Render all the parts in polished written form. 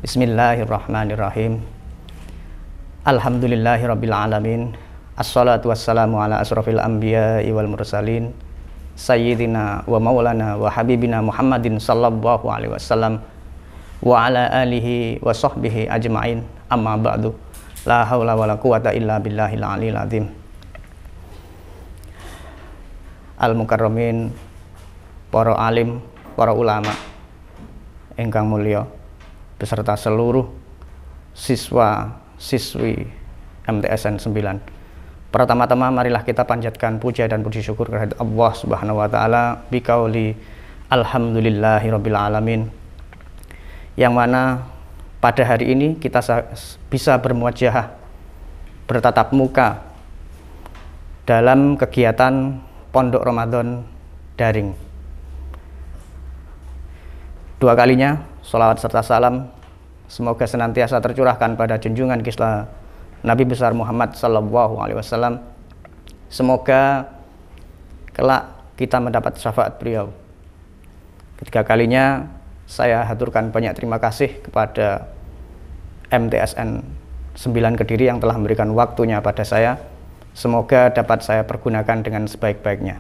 Bismillahirrahmanirrahim. Alhamdulillahirabbil alamin. Assalatu wassalamu ala asrofil anbiya'i wal mursalin sayyidina wa maulana wa habibina Muhammadin sallallahu alaihi wasallam wa ala alihi wa sahbihi ajma'in. Amma ba'du. La haula wala quwata illa billahil aliyil azim. Al-mukarramin, para alim, para ulama ingkang mulya, beserta seluruh siswa-siswi MTSN 9. Pertama-tama marilah kita panjatkan puja dan puji syukur kehadirat Allah Subhanahu wa taala biqauli alhamdulillahirabbil alamin. Yang mana pada hari ini kita bisa bermuajahah, bertatap muka dalam kegiatan Pondok Ramadan daring. Dua kalinya sholawat serta salam semoga senantiasa tercurahkan pada junjungan kita Nabi besar Muhammad sallallahu alaihi wasallam. Semoga kelak kita mendapat syafaat beliau. Ketiga kalinya saya haturkan banyak terima kasih kepada MTSN 9 Kediri yang telah memberikan waktunya pada saya. Semoga dapat saya pergunakan dengan sebaik-baiknya.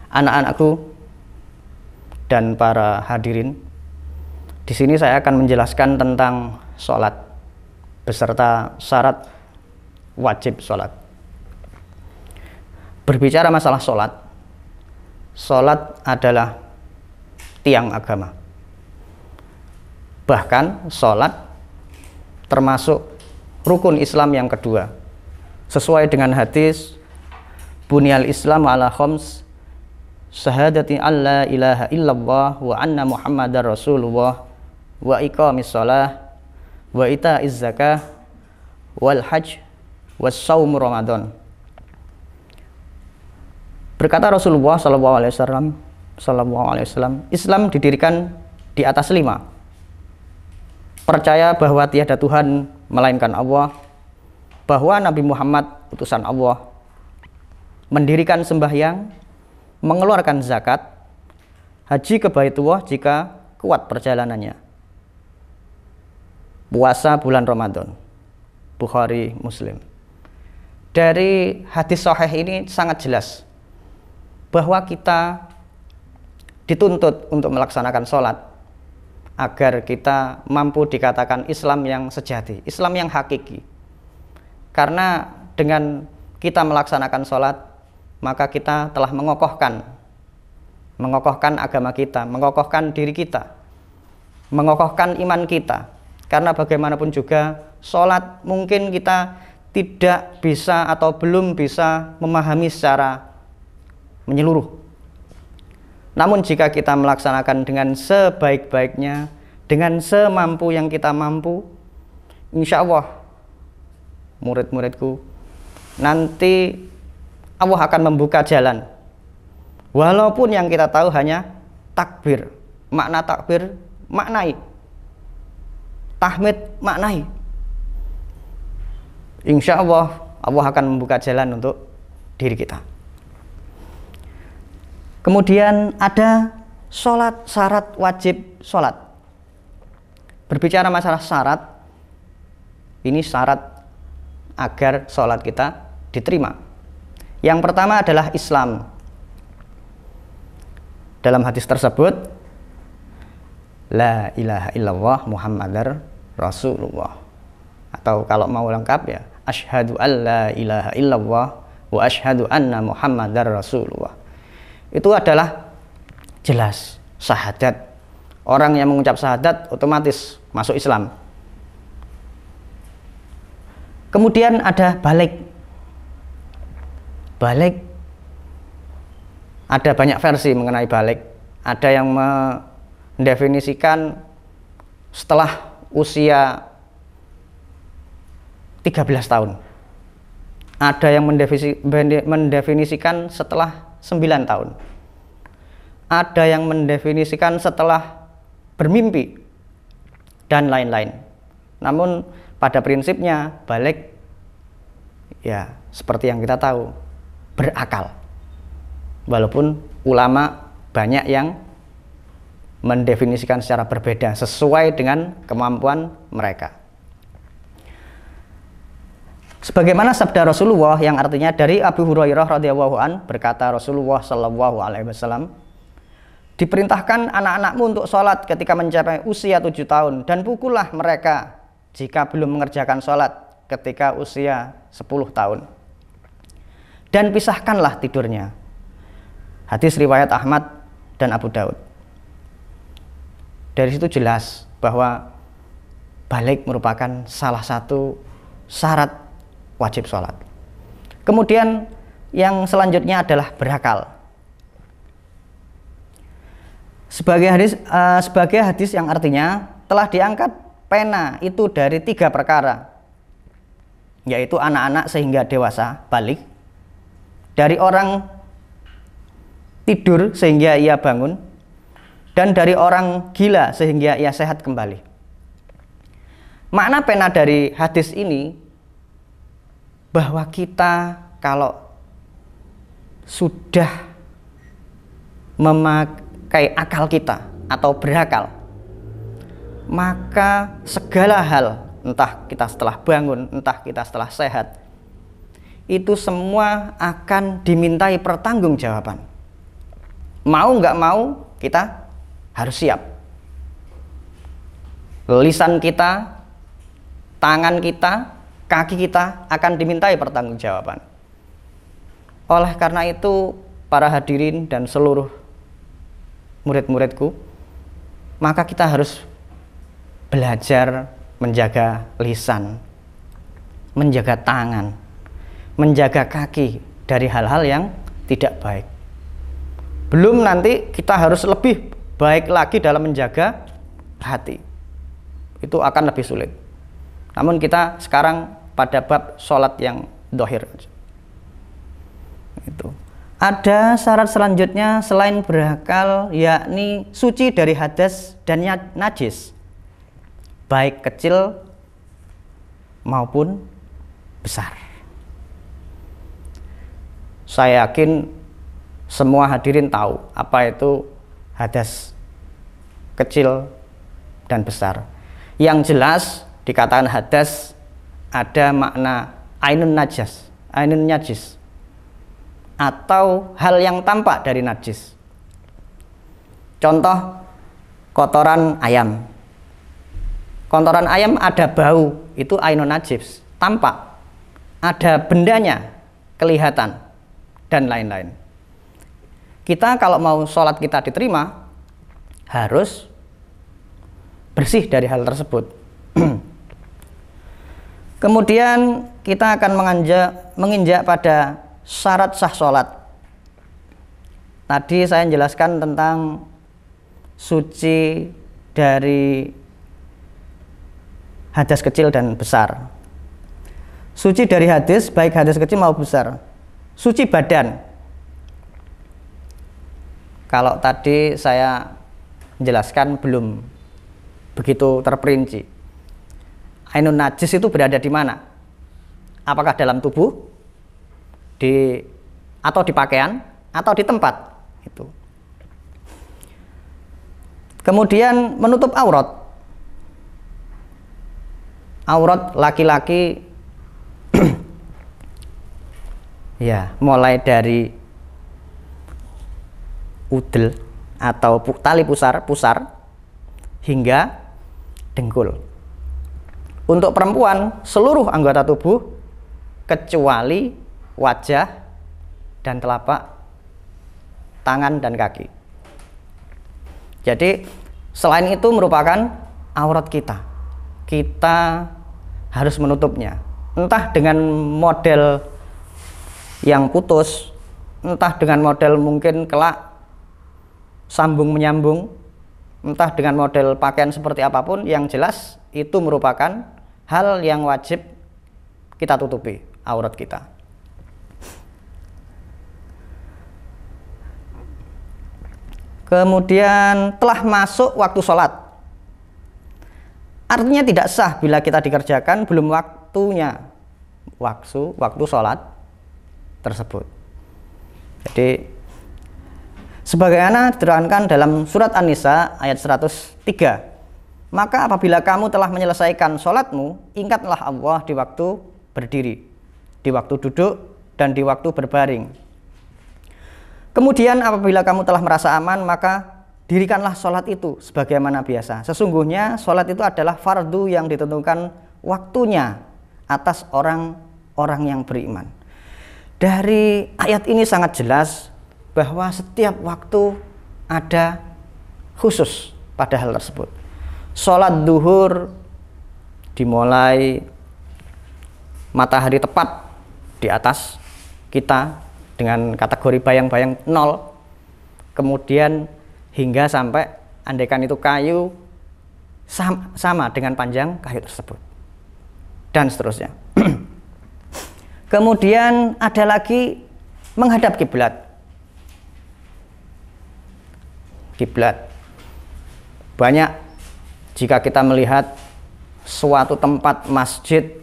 Anak-anakku dan para hadirin, di sini saya akan menjelaskan tentang sholat beserta syarat wajib sholat. Berbicara masalah sholat, sholat adalah tiang agama. Bahkan sholat termasuk rukun Islam yang kedua. Sesuai dengan hadis Bunyal Islam ala khams syahadati alla ilaha illallah wa anna muhammadar rasulullah wa iqamis shalah wa ita'iz zakah wal hajj was shaum ramadan. Berkata Rasulullah sallallahu alaihi wasallam, Islam didirikan di atas 5. Percaya bahwa tiada Tuhan melainkan Allah, bahwa Nabi Muhammad utusan Allah, mendirikan sembahyang, mengeluarkan zakat, haji ke Baitullah jika kuat perjalanannya, puasa bulan Ramadan. Bukhari, Muslim. Dari hadis sahih ini sangat jelas bahwa kita dituntut untuk melaksanakan sholat agar kita mampu dikatakan Islam yang sejati, Islam yang hakiki. Karena dengan kita melaksanakan sholat, maka kita telah mengokohkan agama kita, mengokohkan diri kita, mengokohkan iman kita. Karena bagaimanapun juga sholat mungkin kita tidak bisa atau belum bisa memahami secara menyeluruh. Namun jika kita melaksanakan dengan sebaik-baiknya, dengan semampu yang kita mampu, insya Allah murid-muridku, nanti Allah akan membuka jalan. Walaupun yang kita tahu hanya takbir, makna takbir maknai, tahmid maknai. Insya Allah akan membuka jalan untuk diri kita. Kemudian ada sholat, syarat wajib sholat. Berbicara masalah syarat, ini syarat agar sholat kita diterima. Yang pertama adalah Islam. Dalam hadis tersebut, la ilaha illallah Muhammadar Rasulullah. Atau kalau mau lengkap ya, asyhadu an la ilaha illallah wa asyhadu anna Muhammadar Rasulullah. Itu adalah jelas syahadat. Orang yang mengucap syahadat otomatis masuk Islam. Kemudian ada balik. Balik, ada banyak versi mengenai balik. Ada yang mendefinisikan setelah usia 13 tahun. Ada yang mendefinisikan setelah 9 tahun. Ada yang mendefinisikan setelah bermimpi dan lain-lain. Namun pada prinsipnya balik ya seperti yang kita tahu, berakal. Walaupun ulama banyak yang mendefinisikan secara berbeda sesuai dengan kemampuan mereka. Sebagaimana sabda Rasulullah yang artinya dari Abu Hurairah radhiyallahu an, berkata Rasulullah sallallahu alaihi wasallam, diperintahkan anak-anakmu untuk sholat ketika mencapai usia 7 tahun dan pukullah mereka jika belum mengerjakan sholat ketika usia 10 tahun. Dan pisahkanlah tidurnya. Hadis riwayat Ahmad dan Abu Daud. Dari situ jelas bahwa balik merupakan salah satu syarat wajib sholat. Kemudian yang selanjutnya adalah berakal. Sebagai hadis yang artinya telah diangkat pena itu dari 3 perkara, yaitu anak-anak sehingga dewasa balik, dari orang tidur sehingga ia bangun, dan dari orang gila sehingga ia sehat kembali. Makna pena dari hadis ini bahwa kita kalau sudah memakai akal kita atau berakal, maka segala hal, entah kita setelah bangun, entah kita setelah sehat, itu semua akan dimintai pertanggungjawaban. Mau nggak mau, kita harus siap. Lisan kita, tangan kita, kaki kita akan dimintai pertanggungjawaban. Oleh karena itu, para hadirin dan seluruh murid-muridku, maka kita harus belajar menjaga lisan, menjaga tangan, menjaga kaki dari hal-hal yang tidak baik. Belum nanti kita harus lebih baik lagi dalam menjaga hati. Itu akan lebih sulit. Namun kita sekarang pada bab sholat yang dohir. Itu. Ada syarat selanjutnya selain berakal, yakni suci dari hadas dan najis, baik kecil maupun besar. Saya yakin semua hadirin tahu apa itu hadas kecil dan besar. Yang jelas dikatakan hadas ada makna ainun najis atau hal yang tampak dari najis. Contoh kotoran ayam. Kotoran ayam ada bau, itu ainun najis, tampak. Ada bendanya, kelihatan, dan lain-lain. Kita kalau mau sholat kita diterima, harus bersih dari hal tersebut. Kemudian kita akan menginjak pada syarat sah sholat. Tadi saya menjelaskan tentang suci dari hadas kecil dan besar. Suci dari hadis, baik hadis kecil maupun besar. Suci badan. Kalau tadi saya menjelaskan belum begitu terperinci. Ainun najis itu berada di mana? Apakah dalam tubuh, atau di pakaian, atau di tempat? Itu. Kemudian menutup aurat. Aurat laki-laki ya, mulai dari udel atau tali pusar hingga dengkul. Untuk perempuan, seluruh anggota tubuh kecuali wajah dan telapak tangan dan kaki. Jadi selain itu merupakan aurat kita. Kita harus menutupnya. Entah dengan model yang putus, entah dengan model mungkin kelak sambung menyambung, entah dengan model pakaian seperti apapun, yang jelas itu merupakan hal yang wajib kita tutupi, aurat kita. Kemudian telah masuk waktu sholat. Artinya tidak sah bila kita dikerjakan belum waktunya, waktu sholat tersebut. Jadi Sebagaimana diterangkan dalam surat An-Nisa ayat 103. Maka apabila kamu telah menyelesaikan sholatmu, ingatlah Allah di waktu berdiri, di waktu duduk, dan di waktu berbaring. Kemudian apabila kamu telah merasa aman, maka dirikanlah sholat itu sebagaimana biasa. Sesungguhnya sholat itu adalah fardu yang ditentukan waktunya atas orang-orang yang beriman. Dari ayat ini sangat jelas bahwa setiap waktu ada khusus pada hal tersebut. Sholat duhur dimulai matahari tepat di atas kita dengan kategori bayang-bayang 0, kemudian hingga sampai andaikan itu kayu sama dengan panjang kayu tersebut, dan seterusnya. Kemudian ada lagi menghadap kiblat. Kiblat banyak jika kita melihat suatu tempat masjid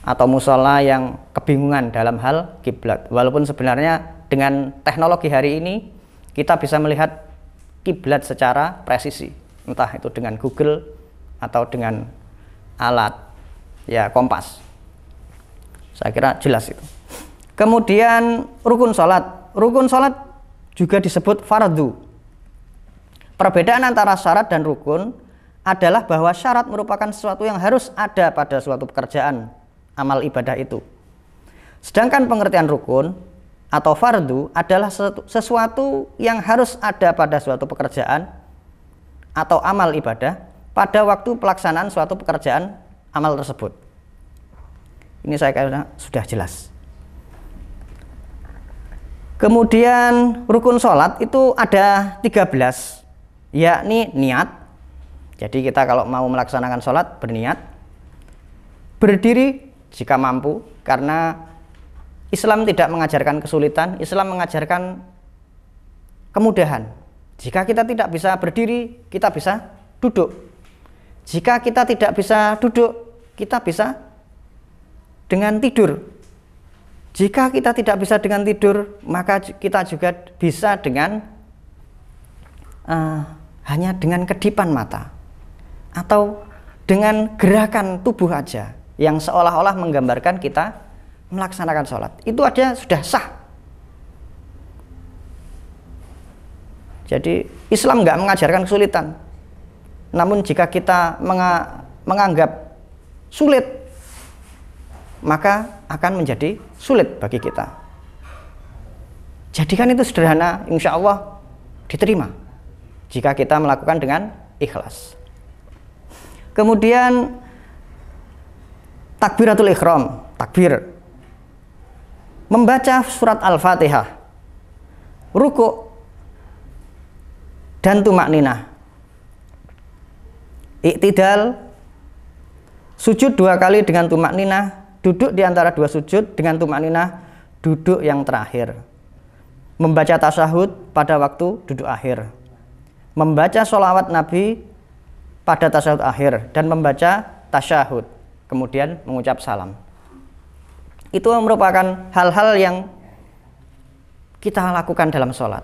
atau musola yang kebingungan dalam hal kiblat, walaupun sebenarnya dengan teknologi hari ini kita bisa melihat kiblat secara presisi, entah itu dengan Google atau dengan alat ya kompas. Saya kira jelas itu. Kemudian rukun sholat juga disebut fardu. Perbedaan antara syarat dan rukun adalah bahwa syarat merupakan sesuatu yang harus ada pada suatu pekerjaan amal ibadah itu. Sedangkan pengertian rukun atau fardu adalah sesuatu yang harus ada pada suatu pekerjaan atau amal ibadah pada waktu pelaksanaan suatu pekerjaan amal tersebut. Ini saya kira sudah jelas. Kemudian rukun sholat itu ada 13, yakni niat. Jadi kita kalau mau melaksanakan sholat berniat, berdiri jika mampu, karena Islam tidak mengajarkan kesulitan, Islam mengajarkan kemudahan. Jika kita tidak bisa berdiri, kita bisa duduk. Jika kita tidak bisa duduk, kita bisa dengan tidur. Jika kita tidak bisa dengan tidur, maka kita juga bisa dengan hanya dengan kedipan mata atau dengan gerakan tubuh aja yang seolah-olah menggambarkan kita melaksanakan sholat. Itu aja sudah sah. Jadi Islam nggak mengajarkan kesulitan. Namun jika kita menganggap sulit, maka akan menjadi sulit bagi kita. Jadikan itu sederhana, insya Allah diterima jika kita melakukan dengan ikhlas. Kemudian takbiratul ihram, takbir, membaca surat Al-Fatihah, ruku' dan tumakninah, iktidal, sujud 2 kali dengan tumakninah, duduk di antara 2 sujud dengan tumakninah, duduk yang terakhir, membaca tasyahud pada waktu duduk akhir, membaca sholawat Nabi pada tasyahud akhir, dan membaca tasyahud, kemudian mengucap salam. Itu merupakan hal-hal yang kita lakukan dalam sholat.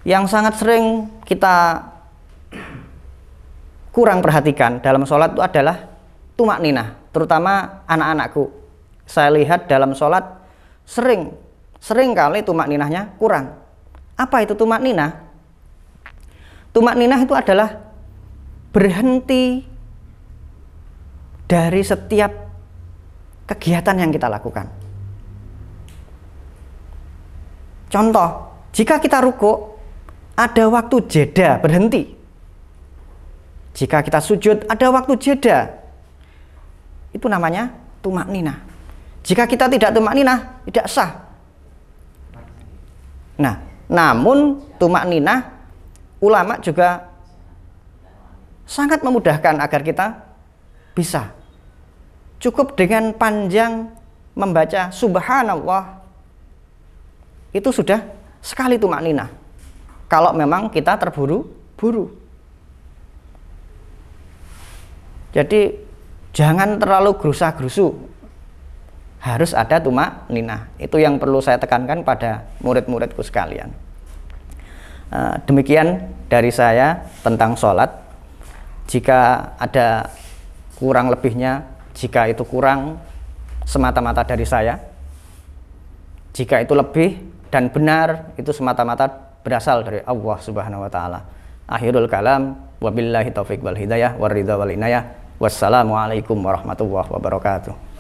Yang sangat sering kita kurang perhatikan dalam sholat itu adalah tumakninah, terutama anak-anakku. Saya lihat dalam sholat sering kali tumakninahnya kurang. Apa itu tumakninah? Tumakninah itu adalah berhenti dari setiap kegiatan yang kita lakukan. Contoh, jika kita ruku, ada waktu jeda, berhenti. Jika kita sujud, ada waktu jeda. Itu namanya tumakninah. Jika kita tidak tumakninah, tidak sah. Nah, namun tumakninah ulama juga sangat memudahkan agar kita bisa. Cukup dengan panjang membaca subhanallah, itu sudah sekali tumakninah. Kalau memang kita terburu-buru. Jadi jangan terlalu gerusa-gerusu. harus ada tumak ninah. Itu yang perlu saya tekankan pada murid-muridku sekalian. Demikian dari saya tentang sholat. Jika ada kurang lebihnya, jika itu kurang semata-mata dari saya, jika itu lebih dan benar, itu semata-mata berasal dari Allah Subhanahu wa Ta'ala. Akhirul kalam, wabillahi taufiq wal hidayah, waridha wal inayah. Wassalamualaikum warahmatullahi wabarakatuh.